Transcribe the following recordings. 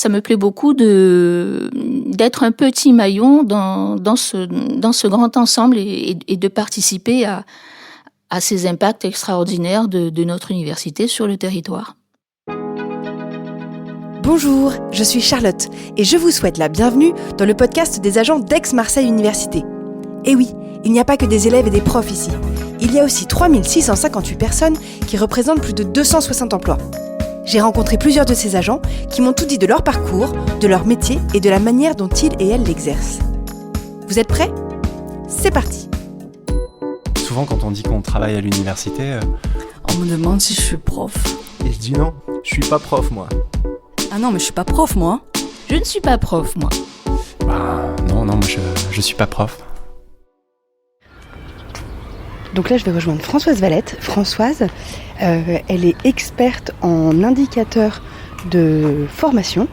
Ça me plaît beaucoup d'être un petit maillon dans ce grand ensemble et de participer à ces impacts extraordinaires de notre université sur le territoire. Bonjour, je suis Charlotte et je vous souhaite la bienvenue dans le podcast des agents d'Aix-Marseille Université. Et oui, il n'y a pas que des élèves et des profs ici. Il y a aussi 3658 personnes qui représentent plus de 260 emplois. J'ai rencontré plusieurs de ces agents qui m'ont tout dit de leur parcours, de leur métier et de la manière dont ils et elles l'exercent. Vous êtes prêts ? C'est parti ! Souvent, quand on dit qu'on travaille à l'université, on me demande si je suis prof. Et je dis non, je suis pas prof, moi. Ah non, mais je suis pas prof, moi. Je ne suis pas prof, moi. Non, moi je suis pas prof. Donc là, je vais rejoindre Françoise Valette. Françoise, elle est experte en indicateurs de formation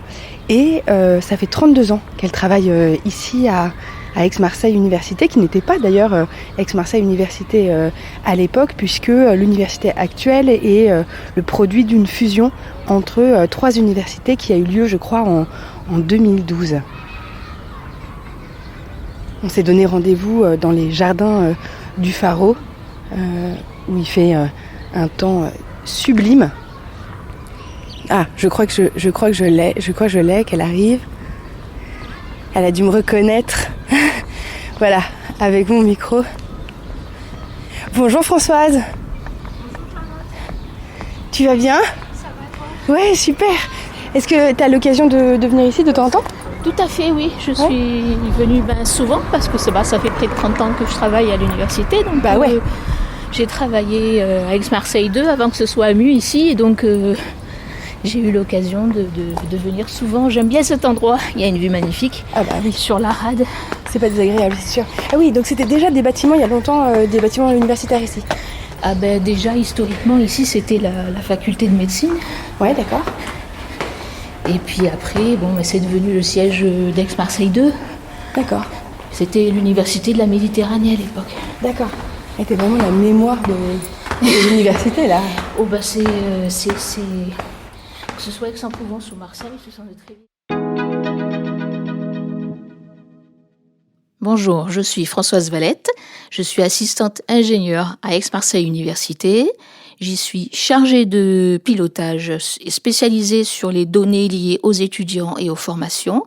et ça fait 32 ans qu'elle travaille ici à Aix-Marseille Université, qui n'était pas d'ailleurs Aix-Marseille Université à l'époque, puisque l'université actuelle est le produit d'une fusion entre 3 universités qui a eu lieu, je crois, en 2012. On s'est donné rendez-vous dans les jardins du Pharo, où il fait un temps sublime. Ah, je crois que je l'ai, qu'elle arrive. Elle a dû me reconnaître. Voilà, avec mon micro. Bonjour Françoise. Tu vas bien ? Ça va, toi ? Ouais, super. Est-ce que tu as l'occasion de venir ici de temps en temps ? Tout à fait, oui. Je suis venue souvent parce que ça fait près de 30 ans que je travaille à l'université. Donc, j'ai travaillé à Aix-Marseille 2 avant que ce soit AMU ici. Et donc, j'ai eu l'occasion de venir souvent. J'aime bien cet endroit. Il y a une vue magnifique sur la rade. C'est pas désagréable, c'est sûr. Ah oui, donc c'était déjà des bâtiments, il y a longtemps, des bâtiments universitaires ici. Ah déjà, historiquement, ici, c'était la faculté de médecine. Ouais, d'accord. Et puis après, c'est devenu le siège d'Aix-Marseille 2. D'accord. C'était l'université de la Méditerranée à l'époque. D'accord. C'était vraiment la mémoire de l'université, là. Que ce soit Aix-en-Provence ou Marseille, ce sont de très vite. Bonjour, je suis Françoise Valette. Je suis assistante ingénieure à Aix-Marseille Université. J'y suis chargée de pilotage spécialisée sur les données liées aux étudiants et aux formations.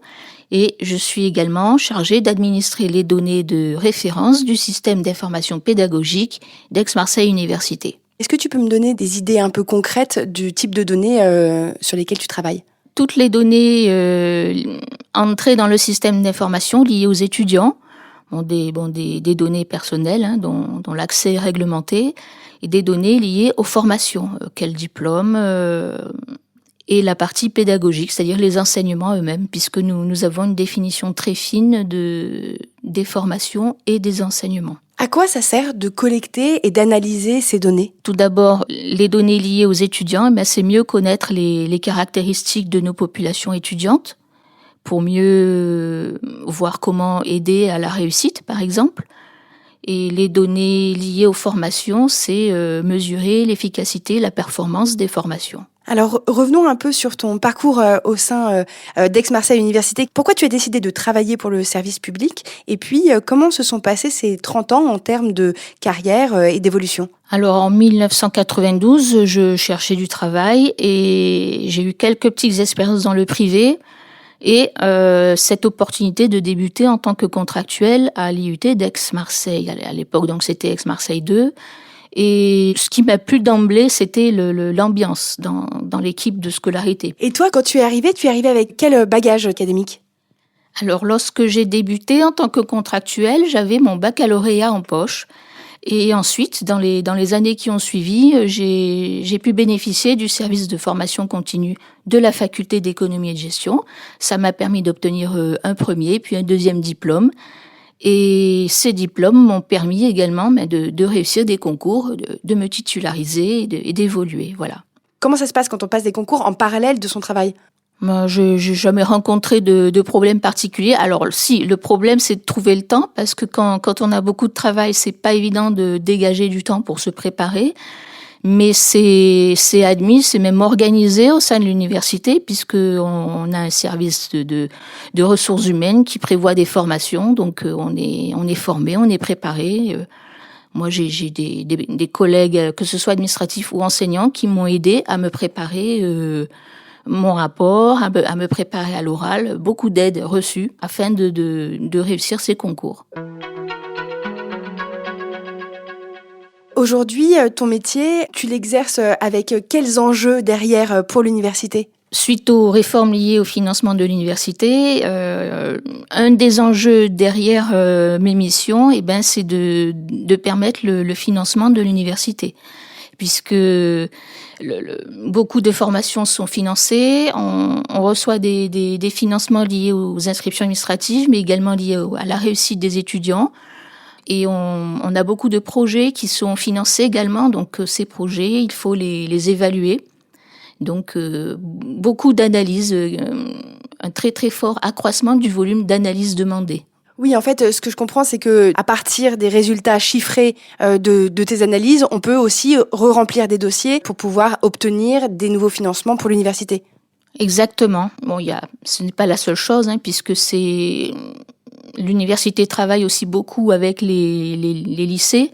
Et je suis également chargée d'administrer les données de référence du système d'information pédagogique d'Aix-Marseille Université. Est-ce que tu peux me donner des idées un peu concrètes du type de données sur lesquelles tu travailles ? Toutes les données entrées dans le système d'information liées aux étudiants, des données personnelles dont l'accès est réglementé, et des données liées aux formations, quel diplôme, et la partie pédagogique, c'est-à-dire les enseignements eux-mêmes, puisque nous avons une définition très fine des formations et des enseignements. À quoi ça sert de collecter et d'analyser ces données ? Tout d'abord, les données liées aux étudiants, c'est mieux connaître les caractéristiques de nos populations étudiantes, pour mieux voir comment aider à la réussite, par exemple. Et les données liées aux formations, c'est mesurer l'efficacité, la performance des formations. Alors, revenons un peu sur ton parcours au sein d'Aix-Marseille Université. Pourquoi tu as décidé de travailler pour le service public ? Et puis, comment se sont passés ces 30 ans en termes de carrière et d'évolution ? Alors, en 1992, je cherchais du travail et j'ai eu quelques petites expériences dans le privé. Et cette opportunité de débuter en tant que contractuel à l'IUT d'Aix-Marseille. À l'époque, donc, c'était Aix-Marseille 2. Et ce qui m'a plu d'emblée, c'était l'ambiance dans l'équipe de scolarité. Et toi, quand tu es arrivé avec quel bagage académique ? Alors, lorsque j'ai débuté en tant que contractuel, j'avais mon baccalauréat en poche. Et ensuite, dans les années qui ont suivi, j'ai pu bénéficier du service de formation continue de la faculté d'économie et de gestion. Ça m'a permis d'obtenir un premier, puis un deuxième diplôme. Et ces diplômes m'ont permis également de réussir des concours, de me titulariser et d'évoluer. Voilà. Comment ça se passe quand on passe des concours en parallèle de son travail ? Moi, j'ai jamais rencontré de problème particulier. Alors, si, le problème, c'est de trouver le temps, parce que quand on a beaucoup de travail, c'est pas évident de dégager du temps pour se préparer. Mais c'est admis, c'est même organisé au sein de l'université, puisque on a un service de ressources humaines qui prévoit des formations. Donc on est formé, on est préparé. Moi, j'ai des collègues, que ce soit administratifs ou enseignants, qui m'ont aidé à me préparer mon rapport, à me préparer à l'oral. Beaucoup d'aides reçues afin de réussir ces concours. Aujourd'hui, ton métier, tu l'exerces avec quels enjeux derrière pour l'université ? Suite aux réformes liées au financement de l'université, un des enjeux derrière mes missions, c'est de permettre le financement de l'université, puisque beaucoup de formations sont financées, on reçoit des financements liés aux inscriptions administratives, mais également liés à la réussite des étudiants. Et on a beaucoup de projets qui sont financés également, donc ces projets, il faut les évaluer. Donc beaucoup d'analyses, un très très fort accroissement du volume d'analyses demandées. Oui, en fait, ce que je comprends, c'est que à partir des résultats chiffrés de tes analyses, on peut aussi re-remplir des dossiers pour pouvoir obtenir des nouveaux financements pour l'université. Exactement. Bon, ce n'est pas la seule chose, puisque l'université travaille aussi beaucoup avec les lycées.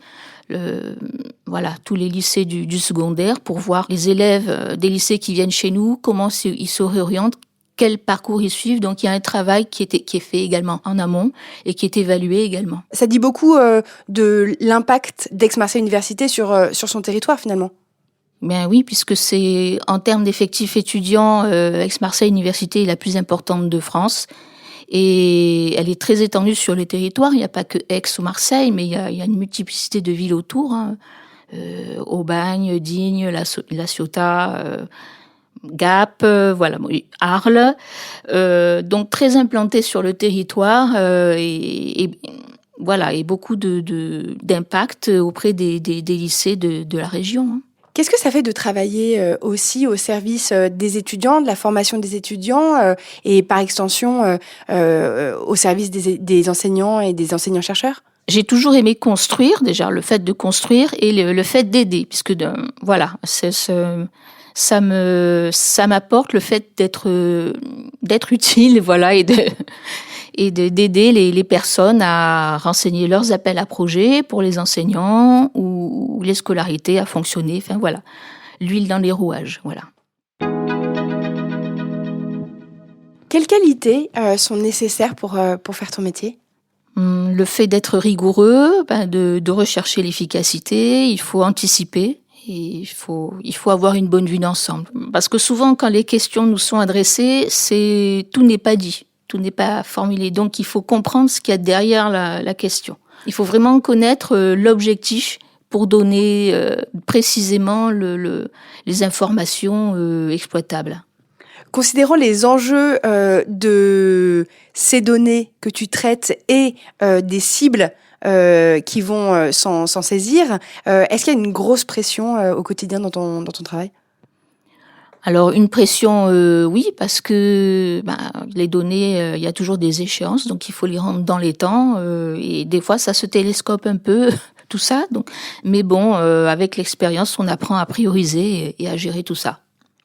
Tous les lycées du secondaire, pour voir les élèves des lycées qui viennent chez nous, comment ils se réorientent, quel parcours ils suivent. Donc il y a un travail qui est fait également en amont et qui est évalué également. Ça dit beaucoup de l'impact d'Aix-Marseille Université sur son territoire finalement. Ben oui, puisque c'est en termes d'effectifs étudiants, Aix-Marseille Université est la plus importante de France. Et elle est très étendue sur le territoire. Il n'y a pas que Aix ou Marseille, mais il y a une multiplicité de villes autour. Aubagne, Digne, La Ciotat, Gap, Arles. Donc très implantée sur le territoire et beaucoup d'impact auprès des lycées de la région. Qu'est-ce que ça fait de travailler aussi au service des étudiants, de la formation des étudiants et par extension au service des enseignants et des enseignants-chercheurs ? J'ai toujours aimé construire, déjà le fait de construire et le fait d'aider, puisque ça m'apporte le fait d'être utile, et d'aider les personnes à renseigner leurs appels à projets pour les enseignants ou les scolarités à fonctionner. Enfin voilà, l'huile dans les rouages. Voilà. Quelles qualités sont nécessaires pour faire ton métier ? Le fait d'être rigoureux, de rechercher l'efficacité, il faut anticiper. Et il faut avoir une bonne vue d'ensemble. Parce que souvent, quand les questions nous sont adressées, tout n'est pas dit. Tout n'est pas formulé. Donc, il faut comprendre ce qu'il y a derrière la question. Il faut vraiment connaître l'objectif pour donner précisément les informations exploitables. Considérant les enjeux de ces données que tu traites et des cibles qui vont s'en saisir, est-ce qu'il y a une grosse pression au quotidien dans ton travail ? Alors une pression, oui, parce que les données, il y a toujours des échéances, donc il faut les rendre dans les temps, et des fois ça se télescope un peu, tout ça. Donc, mais bon, avec l'expérience, on apprend à prioriser et à gérer tout ça.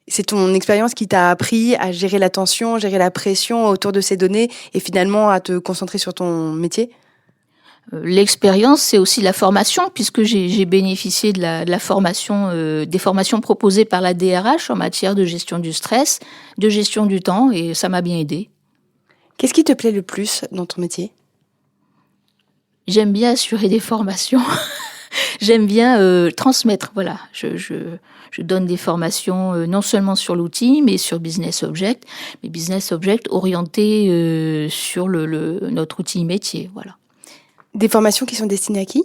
C'est ton expérience qui t'a appris à gérer la tension, gérer la pression autour de ces données, et finalement à te concentrer sur ton métier ? L'expérience, c'est aussi la formation, puisque j'ai bénéficié de la formation, des formations proposées par la DRH en matière de gestion du stress, de gestion du temps, et ça m'a bien aidé. Qu'est-ce qui te plaît le plus dans ton métier ? J'aime bien assurer des formations. J'aime bien transmettre. Voilà, je donne des formations non seulement sur l'outil, mais sur Business Object, mais Business Object orienté sur notre outil métier. Voilà. Des formations qui sont destinées à qui ?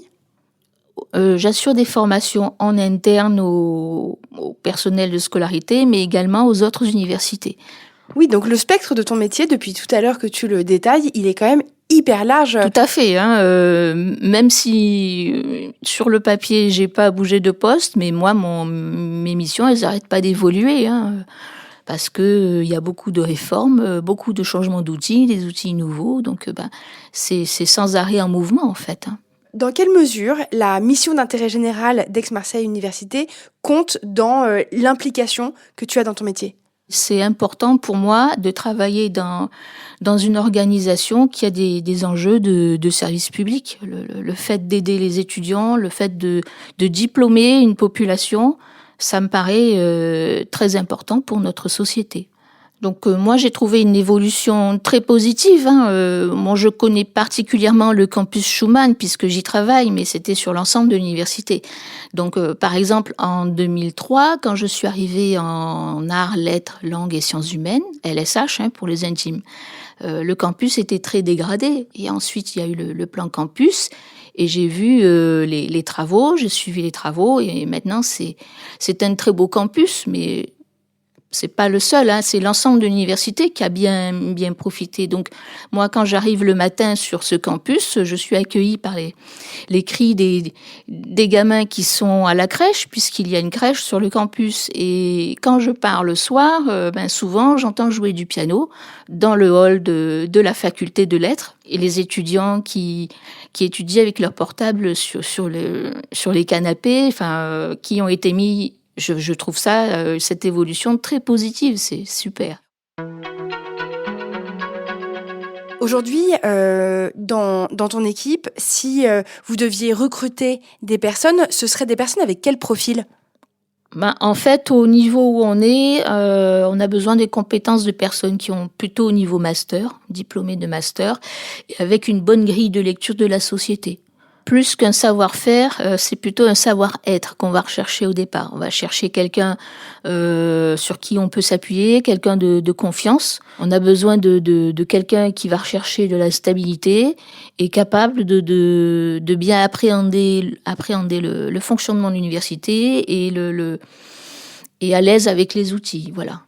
J'assure des formations en interne au personnel de scolarité, mais également aux autres universités. Oui, donc le spectre de ton métier, depuis tout à l'heure que tu le détailles, il est quand même hyper large. Tout à fait. Même si sur le papier, j'ai pas bougé de poste, mais moi, mes missions, elles n'arrêtent pas d'évoluer. Parce que il y a beaucoup de réformes, beaucoup de changements d'outils, des outils nouveaux. Donc, c'est sans arrêt en mouvement, en fait. Dans quelle mesure la mission d'intérêt général d'Aix-Marseille Université compte dans l'implication que tu as dans ton métier ? C'est important pour moi de travailler dans une organisation qui a des enjeux de service public. Le fait d'aider les étudiants, le fait de diplômer une population, ça me paraît très important pour notre société. Donc moi j'ai trouvé une évolution très positive. Moi je connais particulièrement le campus Schumann puisque j'y travaille, mais c'était sur l'ensemble de l'université. Donc par exemple en 2003, quand je suis arrivée en arts, lettres, langues et sciences humaines, LSH pour les intimes, le campus était très dégradé. Et ensuite il y a eu le plan campus. Et j'ai vu les travaux, j'ai suivi les travaux et maintenant c'est un très beau campus, mais c'est pas le seul, c'est l'ensemble de l'université qui a bien profité. Donc moi, quand j'arrive le matin sur ce campus, je suis accueillie par les cris des gamins qui sont à la crèche, puisqu'il y a une crèche sur le campus. Et quand je pars le soir, souvent j'entends jouer du piano dans le hall de la faculté de lettres. Et les étudiants qui étudient avec leur portable sur les canapés, qui ont été mis. Je trouve ça, cette évolution très positive, c'est super. Aujourd'hui, dans ton équipe, si vous deviez recruter des personnes, ce seraient des personnes avec quel profil ? En fait, au niveau où on est, on a besoin des compétences de personnes qui ont plutôt au niveau master, diplômés de master, et avec une bonne grille de lecture de la société. Plus qu'un savoir-faire, c'est plutôt un savoir-être qu'on va rechercher au départ. On va chercher quelqu'un sur qui on peut s'appuyer, quelqu'un de confiance. On a besoin de quelqu'un qui va rechercher de la stabilité et capable de bien appréhender le fonctionnement de l'université et à l'aise avec les outils. Voilà.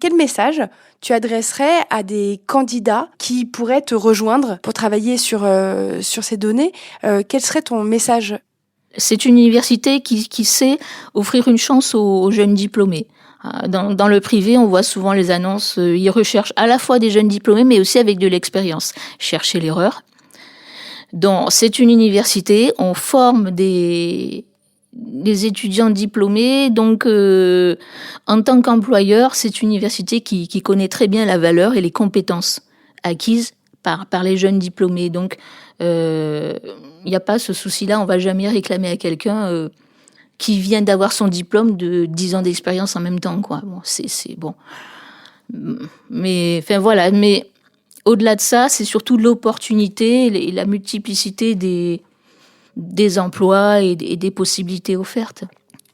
Quel message tu adresserais à des candidats qui pourraient te rejoindre pour travailler sur ces données ? Quel serait ton message ? C'est une université qui sait offrir une chance aux jeunes diplômés. Dans le privé, on voit souvent les annonces, ils recherchent à la fois des jeunes diplômés, mais aussi avec de l'expérience. Cherchez l'erreur. Donc, c'est une université, on forme des étudiants diplômés, donc en tant qu'employeur, c'est une université qui connaît très bien la valeur et les compétences acquises par les jeunes diplômés. Donc, il n'y a pas ce souci-là, on va jamais réclamer à quelqu'un qui vient d'avoir son diplôme de 10 ans d'expérience en même temps, quoi. Bon, c'est bon. Mais voilà, mais au-delà de ça, c'est surtout l'opportunité et la multiplicité des emplois et des possibilités offertes.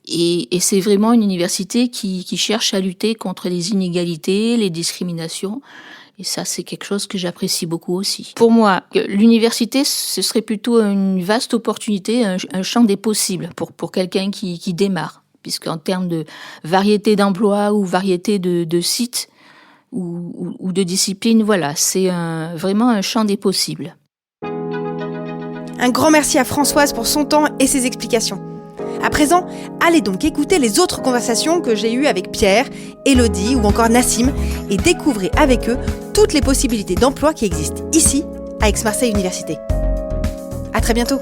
Et c'est vraiment une université qui cherche à lutter contre les inégalités, les discriminations. Et ça, c'est quelque chose que j'apprécie beaucoup aussi. Pour moi, l'université, ce serait plutôt une vaste opportunité, un champ des possibles pour quelqu'un qui démarre. Puisqu'en termes de variété d'emplois ou variété de sites ou de disciplines, voilà, c'est vraiment un champ des possibles. Un grand merci à Françoise pour son temps et ses explications. À présent, allez donc écouter les autres conversations que j'ai eues avec Pierre, Élodie ou encore Nassim et découvrez avec eux toutes les possibilités d'emploi qui existent ici, à Aix-Marseille Université. À très bientôt.